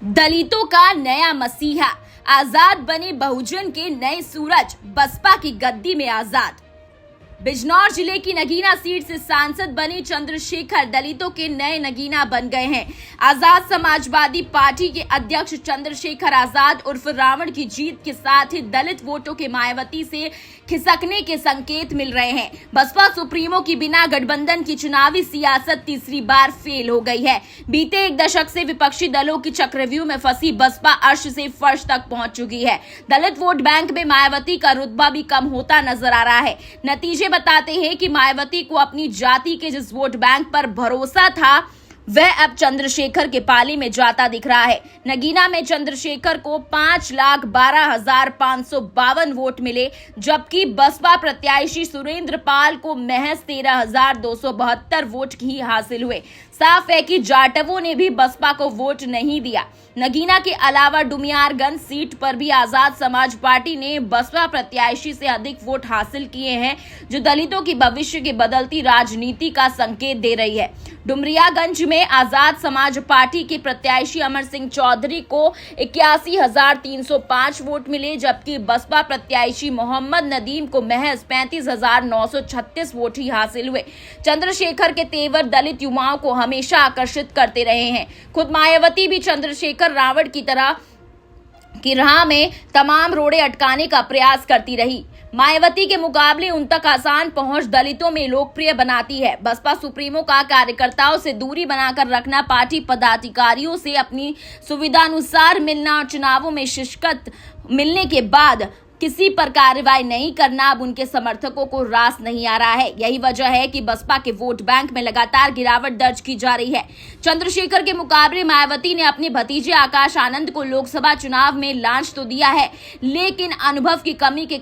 दलितों का नया मसीहा, आजाद बने बहुजन के नए सूरज, बसपा की गद्दी में आजाद। बिजनौर जिले की नगीना सीट से सांसद बने चंद्रशेखर दलितों के नए नगीना बन गए हैं। आजाद समाजवादी पार्टी के अध्यक्ष चंद्रशेखर आजाद उर्फ रावण की जीत के साथ ही दलित वोटों के मायावती से खिसकने के संकेत मिल रहे हैं। बसपा सुप्रीमो की बिना गठबंधन की चुनावी सियासत तीसरी बार फेल हो गई है। बीते एक दशक से विपक्षी दलों की चक्रव्यूह में फंसी बसपा अर्श से फर्श तक पहुंच चुकी है। दलित वोट बैंक में मायावती का रुतबा भी कम होता नजर आ रहा है। नतीजे बताते हैं कि मायावती को अपनी जाति के जिस वोट बैंक पर भरोसा था वह अब चंद्रशेखर के पाली में जाता दिख रहा है। नगीना में चंद्रशेखर को 5,12,552 वोट मिले, जबकि बसपा प्रत्याशी सुरेंद्र पाल को महज 13,272 वोट ही हासिल हुए। साफ है कि जाटवों ने भी बसपा को वोट नहीं दिया। नगीना के अलावा डुमियारगंज सीट पर भी आजाद समाज पार्टी ने बसपा प्रत्याशी से अधिक वोट हासिल किए हैं, जो दलितों की भविष्य की बदलती राजनीति का संकेत दे रही है। डुमरियागंज में आजाद समाज पार्टी के प्रत्याशी अमर सिंह चौधरी को 81,305 वोट मिले, जबकि बसपा प्रत्याशी मोहम्मद नदीम को महज 35,936 वोट ही हासिल हुए। चंद्रशेखर के तेवर दलित युवाओं को हमेशा आकर्षित करते रहे हैं। खुद मायावती भी चंद्रशेखर रावण की तरह की राह में तमाम रोड़े अटकाने का प्रयास करती रही। मायावती के मुकाबले उन तक आसान पहुंच दलितों में लोकप्रिय बनाती है। बसपा सुप्रीमो का कार्यकर्ताओं से दूरी बनाकर रखना, पार्टी पदाधिकारियों से अपनी सुविधानुसार मिलना और चुनावों में शिरकत मिलने के बाद किसी पर कार्रवाई नहीं करना अब उनके समर्थकों को रास नहीं आ रहा है। यही वजह है कि बसपा के वोट बैंक में लगातार गिरावट दर्ज की जा रही है। चंद्रशेखर के मुकाबले मायावती ने अपने भतीजे आकाश आनंद को लोकसभा चुनाव में लॉन्च तो दिया है, लेकिन अनुभव की कमी के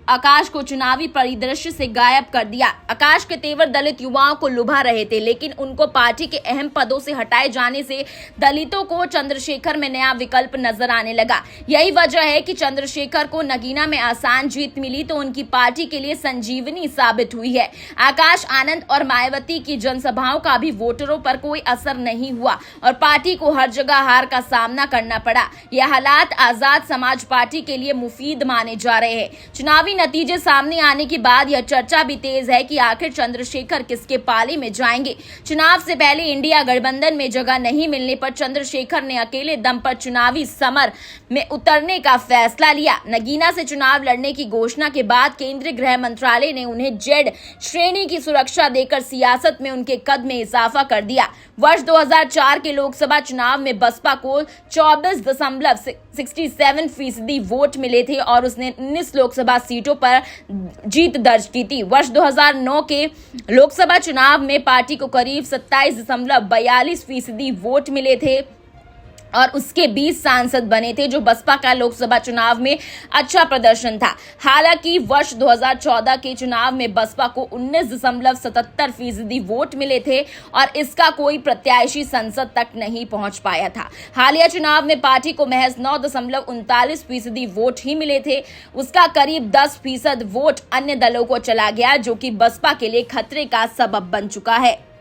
आकाश को चुनावी परिदृश्य से गायब कर दिया। आकाश के तेवर दलित युवाओं को लुभा रहे थे, लेकिन उनको पार्टी के अहम पदों से हटाए जाने से दलितों को चंद्रशेखर में नया विकल्प नजर आने लगा। यही वजह है कि चंद्रशेखर को नगीना में आसान जीत मिली तो उनकी पार्टी के लिए संजीवनी साबित हुई है। आकाश आनंद और मायावती की जनसभाओं का भी वोटरों पर कोई असर नहीं हुआ और पार्टी को हर जगह हार का सामना करना पड़ा। यह हालात आजाद समाज पार्टी के लिए मुफीद माने जा रहे हैं। चुनावी नतीजे सामने आने के बाद यह चर्चा भी तेज है कि आखिर चंद्रशेखर किसके पाले में जाएंगे। चुनाव से पहले इंडिया गठबंधन में जगह नहीं मिलने पर चंद्रशेखर ने अकेले दम पर चुनावी समर में उतरने का फैसला लिया। नगीना से चुनाव लड़ने की घोषणा के बाद केंद्रीय गृह मंत्रालय ने उन्हें जेड श्रेणी की सुरक्षा देकर सियासत में उनके कद में इजाफा कर दिया। वर्ष 2004 के लोकसभा चुनाव में बसपा को 24.67% वोट मिले थे और उसने 19 लोकसभा सीटों पर जीत दर्ज की थी। वर्ष 2009 के लोकसभा चुनाव में पार्टी को करीब 27.42% वोट मिले थे और उसके 20 सांसद बने थे, जो बसपा का लोकसभा चुनाव में अच्छा प्रदर्शन था। हालांकि वर्ष 2014 के चुनाव में बसपा को 19.77% वोट मिले थे और इसका कोई प्रत्याशी संसद तक नहीं पहुंच पाया था। हालिया चुनाव में पार्टी को महज 9.39% वोट ही मिले थे। उसका करीब 10% वोट अन्य दलों को चला गया, जो कि बसपा के लिए खतरे का सबब बन चुका है।